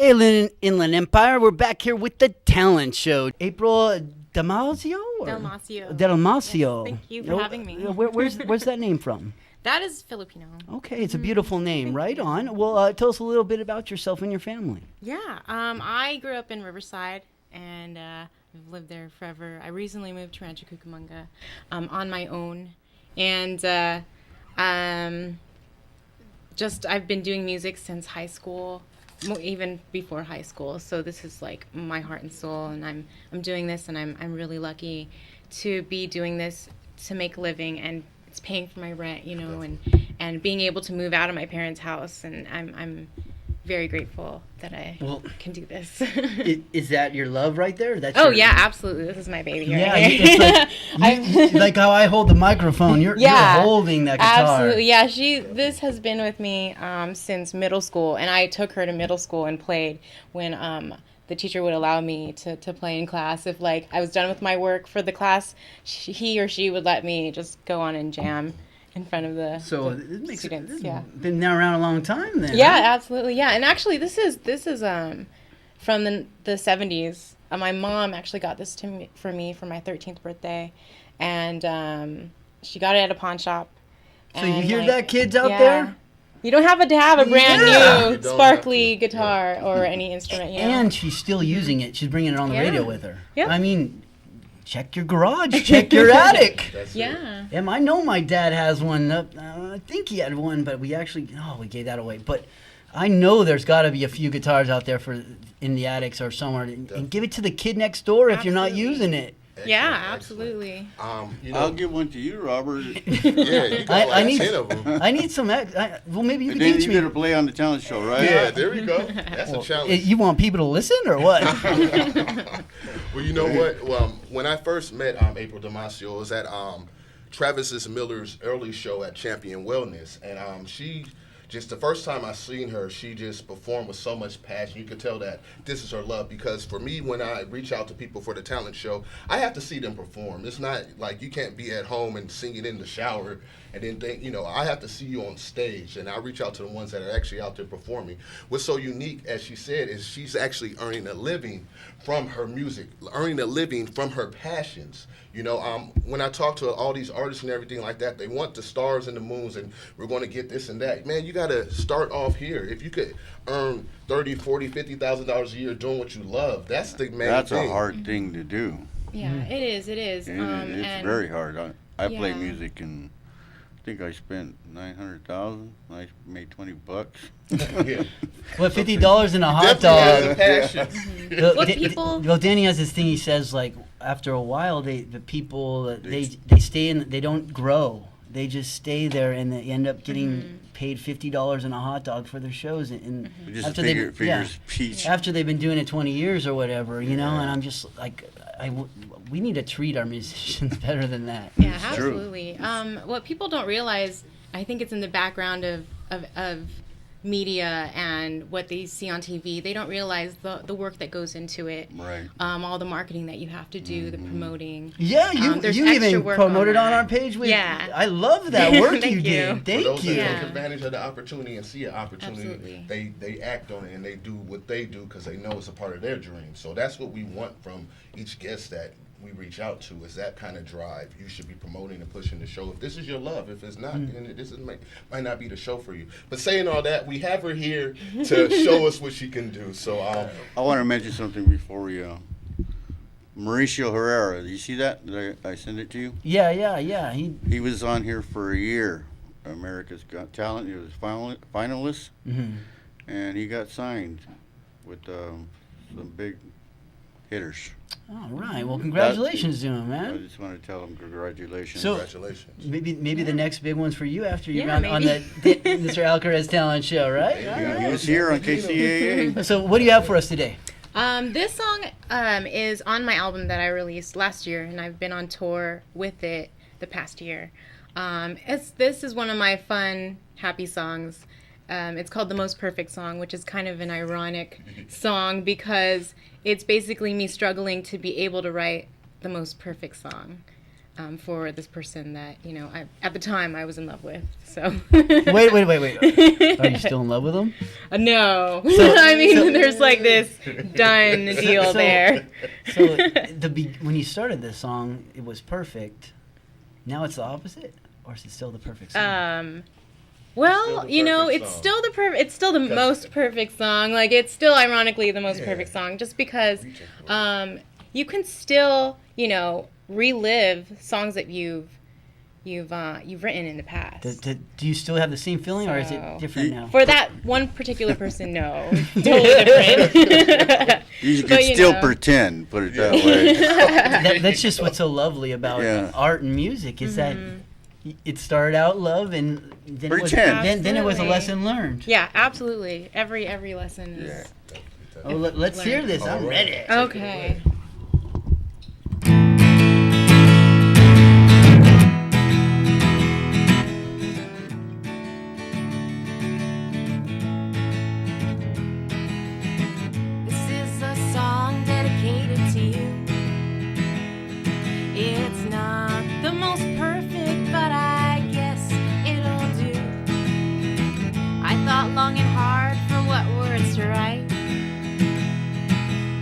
Inland Empire. We're back here with the talent show. Apryle Dalmacio? Dalmacio. Dalmacio. Yes, thank you for having me. Where's that name from? That is Filipino. Okay, it's a beautiful name. Right on. Well, tell us a little bit about yourself and your family. Yeah, I grew up in Riverside, and I've lived there forever. I recently moved to Rancho Cucamonga on my own, and I've been doing music since high school, even before high school. So this is like my heart and soul, and I'm doing this, and I'm really lucky to be doing this to make a living, and it's paying for my rent, and being able to move out of my parents' house, and I'm very grateful that I can do this. Is that your love right there? Yeah, absolutely. This is my baby. Yeah, right it's like how I hold the microphone. You're holding that guitar. Absolutely. Yeah, this has been with me since middle school, and I took her to middle school and played when the teacher would allow me to play in class. If I was done with my work for the class, he or she would let me just go on and jam in front of the students. Been around a long time then. Yeah, absolutely. Yeah, and actually this is from the 70s. My mom actually got this for me for my 13th birthday, and she got it at a pawn shop. So you hear that, kids out there? You don't have to have a brand new sparkly guitar or any instrument. And she's still using it. She's bringing it on the radio with her. Yep. I mean, check your garage, check your attic. I know my dad has one. I think he had one, but we gave that away. But I know there's got to be a few guitars out there in the attics or somewhere, and give it to the kid next door if you're not using it. Yeah, absolutely. I'll give one to you, Robert. You got 10 of them. I need some. Maybe you can teach me. You better play on the talent show, right? Yeah, there we go. That's a challenge. You want people to listen or what? Well, you know what? Well, when I first met Apryle Dalmacio, it was at Travis Miller's early show at Champion Wellness, and she. Just the first time I seen her, she just performed with so much passion. You could tell that this is her love, because for me, when I reach out to people for the talent show, I have to see them perform. It's not like you can't be at home and sing it in the shower and then think, I have to see you on stage, and I reach out to the ones that are actually out there performing. What's so unique, as she said, is she's actually earning a living from her music, earning a living from her passions. When I talk to all these artists and everything like that, they want the stars and the moons, and we're going to get this and that. Man, you got to start off here. If you could earn $30,000, $40,000, $50,000 a year doing what you love, that's the main thing. That's a hard thing to do. Yeah, it is. It's very hard. I play music, and I think I spent $900,000. I made $20. Well, $50 in a hot dog. Passion. Danny has this thing. He says, after a while, the people they stay in. They don't grow. They just stay there, and they end up getting paid $50 in a hot dog for their shows. And just figures speech. After they've been doing it 20 years or whatever, and I'm just like, we need to treat our musicians better than that. Yeah, absolutely. What people don't realize, I think it's in the background of media and what they see on TV. They don't realize the work that goes into it. Right. All the marketing that you have to do, the promoting. Yeah, you even promoted on our page. I love that work you did. Thank For those you. that take advantage of the opportunity and see an opportunity, Absolutely. they act on it, and they do what they do because they know it's a part of their dream. So that's what we want from each guest that we reach out to, is that kind of drive. You should be promoting and pushing the show. If this is your love, if it's not, then this might not be the show for you. But saying all that, we have her here to show us what she can do. So I want to mention something before we. Mauricio Herrera, you see that? Did I send it to you? Yeah. He was on here for a year. America's Got Talent. He was finalist, and he got signed with some big hitters. All right. Well, congratulations to him, man. I just want to tell him congratulations. So, congratulations. Maybe the next big one's for you after you're on maybe. the Mr. Alcarez talent show, right? He was here on KCAA. So what do you have for us today? This song is on my album that I released last year, and I've been on tour with it the past year. This is one of my fun, happy songs. It's called The Most Perfect Song, which is kind of an ironic song because it's basically me struggling to be able to write the most perfect song. for this person that at the time I was in love with. So wait. Are you still in love with him? No. I mean, there's like this done deal there. So when you started this song, it was perfect. Now it's the opposite, or is it still the perfect song? Well, it's still the most perfect song. Like, it's still ironically the most perfect song, just because you can still, relive songs that you've written in the past. Do you still have the same feeling, or is it different now? For that one particular person, no, totally different. You can still pretend, put it that way. That's just what's so lovely about art and music is that it started out love, and then it was a lesson learned. Yeah, absolutely. Every lesson is. Oh, let's hear this. I'm ready. Okay. Long and hard for what words to write,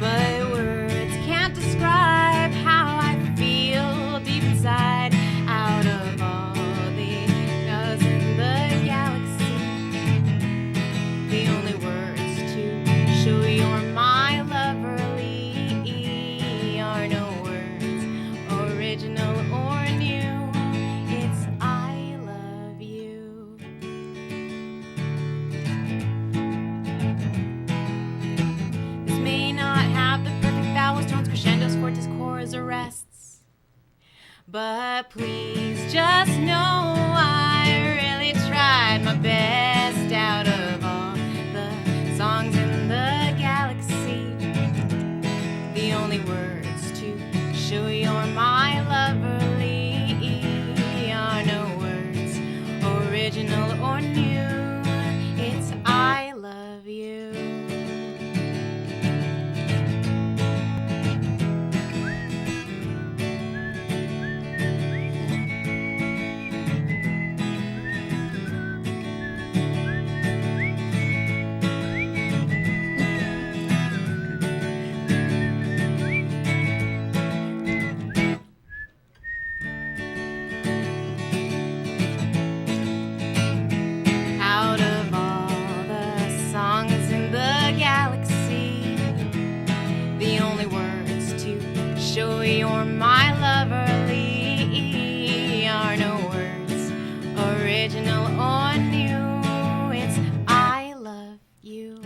but words can't describe how I feel deep inside. Out of all the stars in the galaxy, the only words to show you're my loverly are no words, original or new. It's I love you. Crescendos, fortes, chorus, arrests. But please just know I really tried my best. Out of all the songs in the galaxy, the only words to show you're my loverly are no words, original or new. It's I love you. You're my loverly are no words, original or new. It's I love you.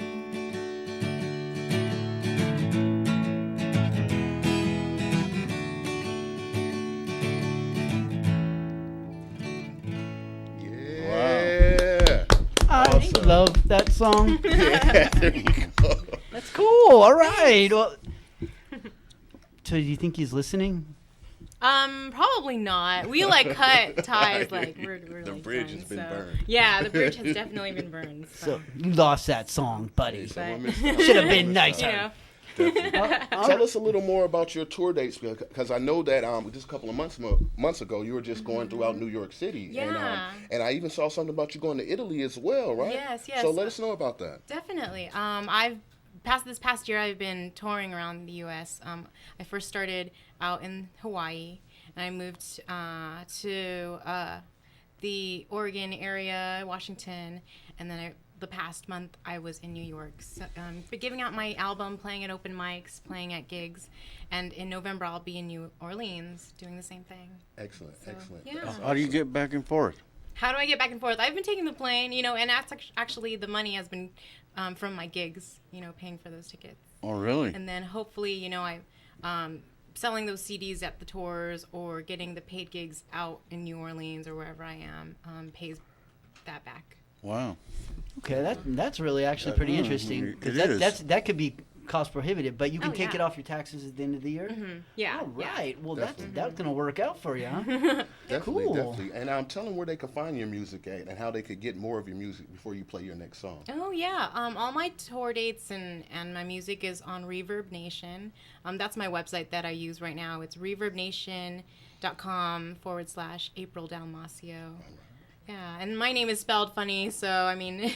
Yeah. I love that song. Yeah, there you go. That's cool. All right. Well, so do you think he's listening? Probably not. We cut ties like we're the like bridge done, has been so. burned. Yeah, the bridge has definitely been burned. So you lost that song, buddy. But- Should have been nicer. Tell us a little more about your tour dates, because I know that just a couple of months ago you were just going throughout New York City. Yeah. And I even saw something about you going to Italy as well, right? Yes. So let us know about that. Definitely. This past year I've been touring around the U.S. I first started out in Hawaii, and I moved to the Oregon area, Washington, and then the past month I was in New York, so, giving out my album, playing at open mics, playing at gigs, and in November I'll be in New Orleans doing the same thing. Excellent. Yeah. How do you get back and forth? How do I get back and forth? I've been taking the plane, and that's actually the money has been from my gigs, paying for those tickets. Oh, really? And then hopefully, I selling those CDs at the tours or getting the paid gigs out in New Orleans or wherever I am pays that back. Wow. Okay, that's really actually pretty interesting. It is. That could be cost prohibitive, but you can take yeah. it off your taxes at the end of the year. Mm-hmm. Yeah. All right. Well, Definitely. that's gonna work out for you, huh? Definitely, Cool. definitely. And tell them where they can find your music at and how they could get more of your music before you play your next song. Oh yeah, all my tour dates and my music is on Reverb Nation. That's my website that I use right now. It's reverbnation.com/Apryle Dalmacio. Yeah, and my name is spelled funny, so I mean,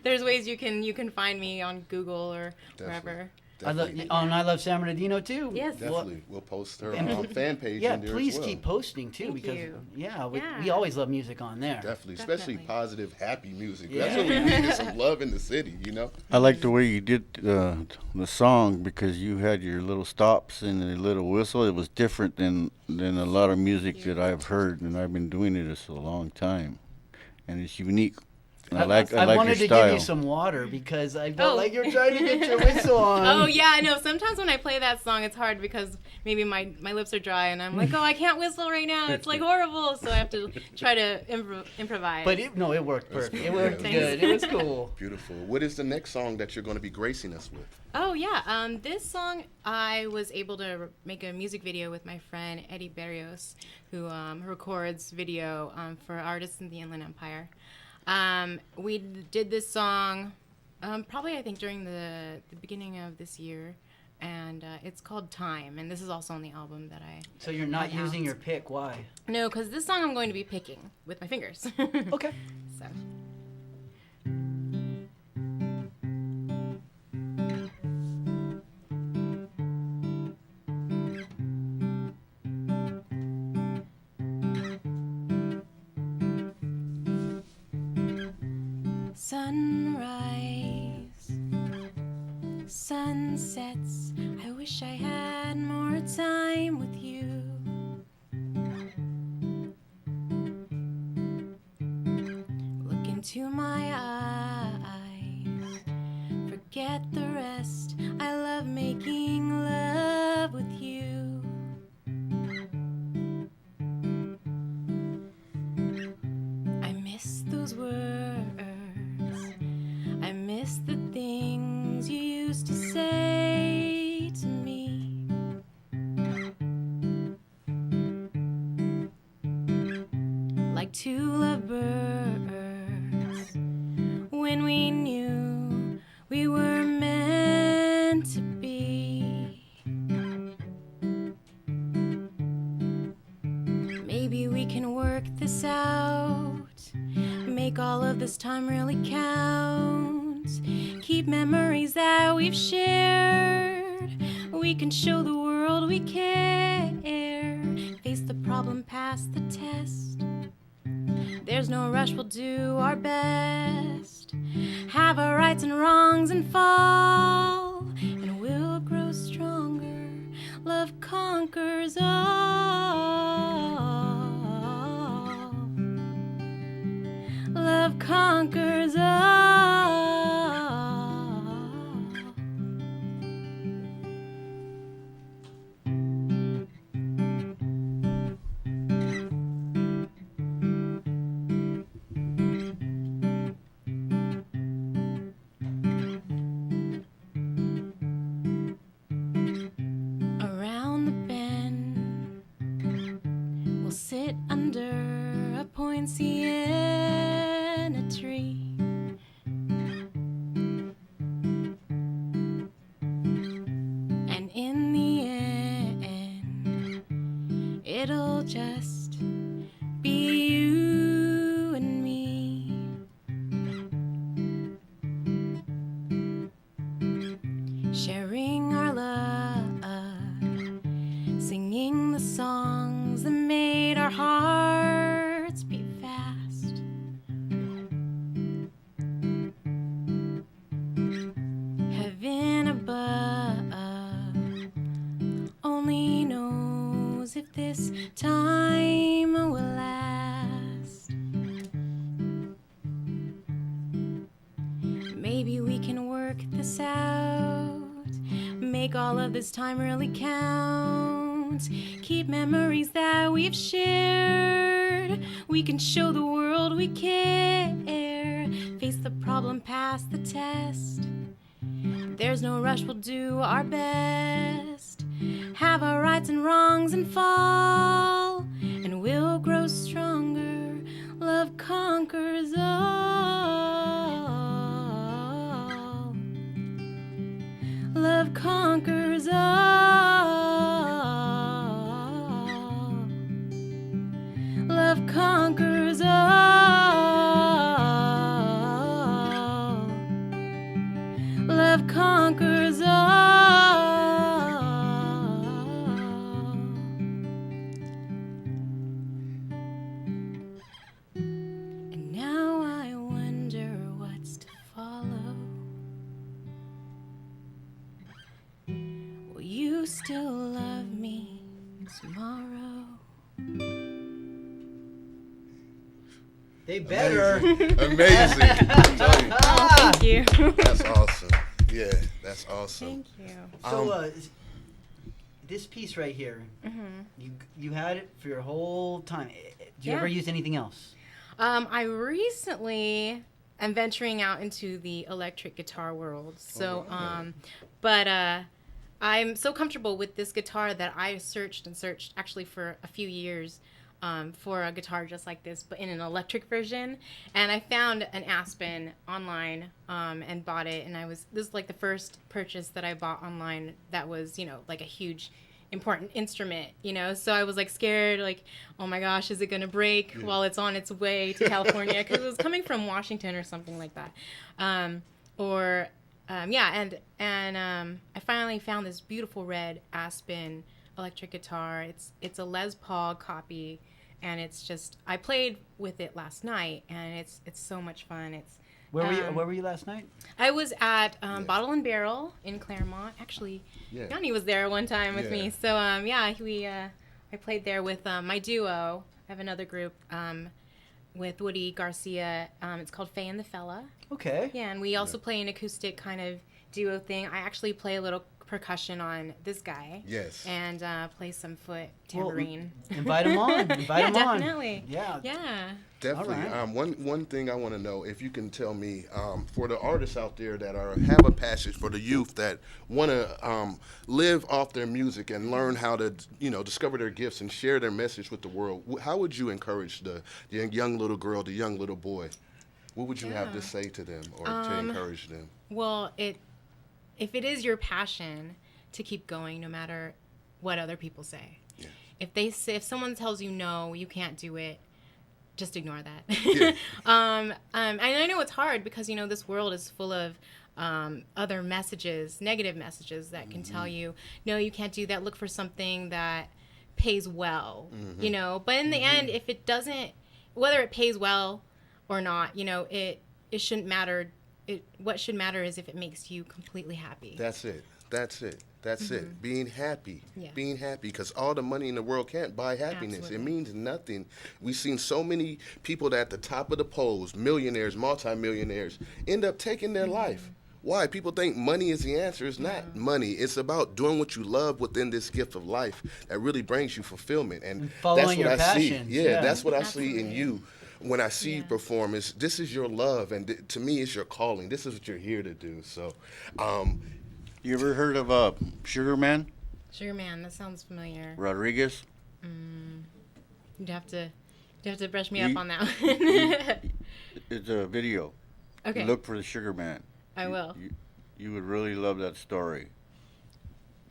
there's ways you can find me on Google or wherever. I love San Bernardino too. Yes. Definitely. We'll post her fan page Yeah, in there please as well. keep posting too, Thank because you. we always love music on there. Definitely, especially Definitely. positive, happy music. Yeah. That's what we need, is some love in the city, you know? I like the way you did the song because you had your little stops and a little whistle. It was different than a lot of music that I've heard, and I've been doing it a long time, and it's unique. And I like I your wanted to style. give you some water because I felt Oh. like you're trying to get your whistle on. Oh yeah, I know. Sometimes when I play that song, it's hard because maybe my lips are dry and I'm like, oh, I can't whistle right now. It's like horrible, so I have to try to improvise. But it worked perfect. It worked Thanks. good. It was cool. Beautiful. What is the next song that you're going to be gracing us with? Oh yeah, this song I was able to make a music video with my friend Eddie Berrios, who records video for artists in the Inland Empire. We did this song probably I think during the beginning of this year, and it's called Time, and this is also on the album that I. So you're not have using out. your pick. Why? No, because this song I'm going to be picking with my fingers. Okay. So. Sunrise, sunsets, I wish I had more time with you. Look into my eyes, forget the rest, I love making love with you. I miss those words, I miss the things you used to say to me. Like two lovebirds, when we knew we were meant to be. Maybe we can work this out, make all of this time really count. Keep memories that we've shared, we can show the world we care. Face the problem, pass the test. There's no rush, we'll do our best. Have our rights and wrongs and fall, and we'll grow stronger. Love conquers all. Love conquers all. Around the bend, we'll sit under a poinciana tree. And in the end, it'll just be you and me. Sharing our love, singing the songs that made our hearts beat fast. Heaven above only knows if this time will last. Maybe we can work this out, make all of this time really count. Keep memories that we've shared, we can show the world we care. Face the problem, pass the test. There's no rush, we'll do our best. Have our rights and wrongs and fall, and we'll grow stronger. Love conquers all. Love conquers all. Love conquers all. Love conquers all. And now I wonder what's to follow. Will you still love me tomorrow? They better. Amazing. I'm telling you. Oh, thank you. That's awesome. Yeah, that's awesome. Thank you. So, this piece right here, you had it for your whole time. Did you ever use anything else? I recently am venturing out into the electric guitar world. So, but I'm so comfortable with this guitar that I searched and searched actually for a few years for a guitar just like this, but in an electric version. And I found an Aspen online and bought it. And this is like the first purchase that I bought online that was, like a huge important instrument, so I was like scared, like, oh my gosh, is it gonna break while it's on its way to California, because it was coming from Washington or something like that, and I finally found this beautiful red Aspen electric guitar. It's a Les Paul copy, and it's just, I played with it last night, and it's so much fun. Where were you last night? I was at Bottle and Barrel in Claremont. Actually, Ipyani was there one time with me. So, I played there with my duo. I have another group with Woody Garcia. It's called Faye and the Fella. Okay. Yeah, and we also play an acoustic kind of duo thing. I actually play a little percussion on this guy. Yes. And play some foot tambourine. Well, invite him on. Invite him on. Definitely. Yeah. Yeah. Definitely. Right. One thing I want to know, if you can tell me, for the artists out there that have a passion, for the youth that want to live off their music and learn how to, discover their gifts and share their message with the world, how would you encourage the young little girl, the young little boy? What would you have to say to them or to encourage them? Well, if it is your passion, to keep going no matter what other people say. Yeah. If someone tells you no, you can't do it, just ignore that. Yeah. And I know it's hard because this world is full of other messages, negative messages that can tell you, no, you can't do that. Look for something that pays well, But in the end, if it doesn't, whether it pays well or not, it shouldn't matter. What should matter is if it makes you completely happy. That's it. Being happy. Yeah. Being happy, because all the money in the world can't buy happiness. Absolutely. It means nothing. We've seen so many people that at the top of the polls, millionaires, multimillionaires, end up taking their life. Why? People think money is the answer. It's not money. It's about doing what you love within this gift of life that really brings you fulfillment. And following that's what your I passions. see. Yeah, that's what I see in Absolutely. you. When I see you perform, this is your love, and to me, it's your calling. This is what you're here to do. So, You ever heard of Sugar Man Sugar Man, that sounds familiar. Rodriguez? You'd have to brush me up on that one. It's a video. Okay. Look for the Sugar Man. I will. You would really love that story.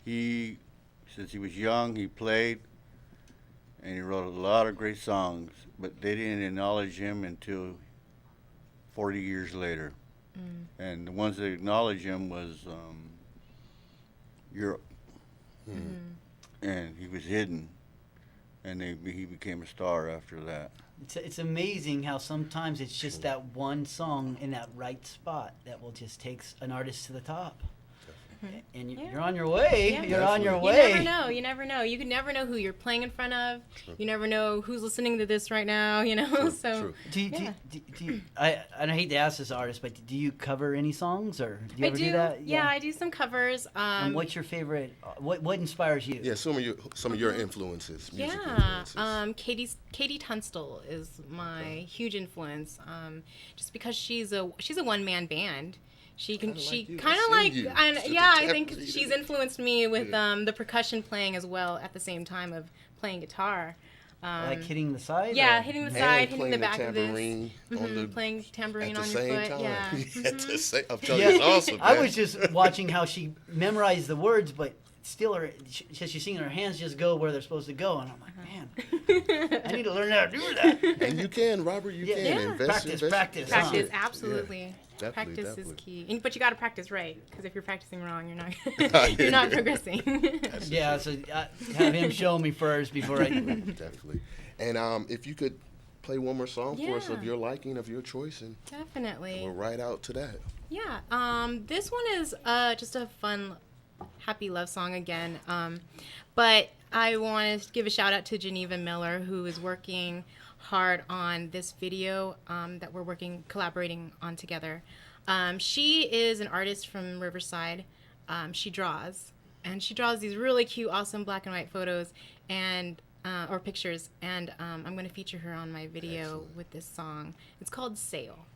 Since he was young, he played, and he wrote a lot of great songs, but they didn't acknowledge him until 40 years later. And the ones that acknowledged him was Europe. And he was hidden, and he became a star after that. It's amazing how sometimes it's just that one song in that right spot that will just take an artist to the top. And you're on your way. Yeah. You're on your You way. never know. You never know. You can never know who you're playing in front of. You never know who's listening to this right now. So. True. Do you, I hate to ask this artist, but do you cover any songs or do you I ever do. do that? Yeah, I do some covers. And what's your favorite? What inspires you? Yeah, some of your influences. Music Yeah, influences. Katie Tunstall is my huge influence. Just because she's a one-man band, She kind of you. I think she's influenced me with the percussion playing as well at the same time of playing guitar. Like hitting the side? Yeah, or? hitting the side, hitting the back of this. Playing tambourine on your foot. time. Yeah. At the same, I'm telling you, it's awesome. I Man. was just watching how she memorized the words, but still, she's singing, her hands just go where they're supposed to go, and I'm like, man, I need to learn how to do that. And you can, Robert. You can practice. Practice, absolutely. Yeah. Definitely, practice definitely. is key, but you got to practice right, because if you're practicing wrong, you're not progressing. Yeah, so have him show me first before I. Definitely. And if you could play one more song for us of your liking, of your choice, and definitely we'll ride out to that. Yeah. This one is just a fun, happy love song again. But I want to give a shout out to Geneva Miller, who is working hard on this video that we're collaborating on together. She is an artist from Riverside. She draws these really cute, awesome black and white photos and or pictures, and I'm going to feature her on my video with this song. It's called Sail.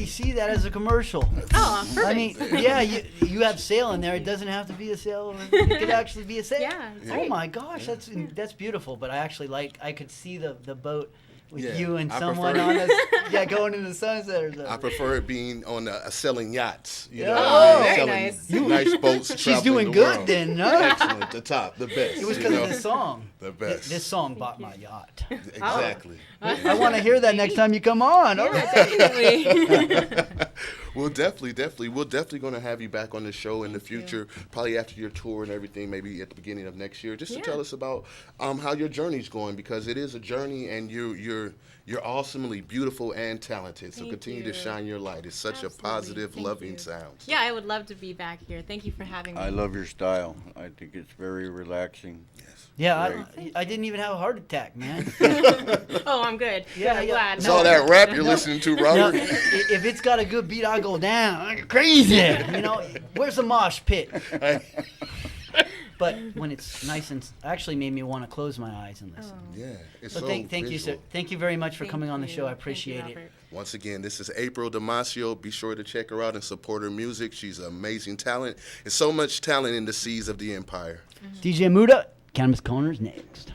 See that as a commercial. Oh, perfect. I mean, yeah, you have sail in there. It doesn't have to be a sail. It could actually be a sail. Yeah. Oh my gosh, that's beautiful. But I actually I could see the boat with you and someone on us, going in the sunset or something. I prefer it being on selling yachts. You Yeah. know what I mean? Very Selling nice. nice boats. She's traveling doing the good world. then, huh? Excellent, the top, the best. It was you because know? of this song. The best. This song bought my yacht. Exactly. I want to hear that next time you come on. All right. Definitely. We're definitely going to have you back on the show in the future, probably after your tour and everything, maybe at the beginning of next year, just to tell us about how your journey's going, because it is a journey, and you're awesomely beautiful and talented. So Thank continue to you. shine your light. It's such Absolutely. a positive, Thank loving you. sound. Yeah, I would love to be back here. Thank you for having me. I love your style. I think it's very relaxing. Yes. Yeah, I didn't even have a heart attack, man. Oh, I'm good. Yeah, I'm yeah. glad. It's all that rap you're listening to, No, Robert. if it's got a good beat, I go down. I'm crazy. Where's the mosh pit? But when it's nice and actually made me want to close my eyes and listen. Yeah, it's So so thank you, sir. visual. Thank you very much for Thank coming on the you. show. I Thank you, appreciate it. Robert. Once again, this is Apryle Dalmacio. Be sure to check her out and support her music. She's an amazing talent. There's so much talent in the seas of the empire. DJ Muda, Cannabis Corner's next.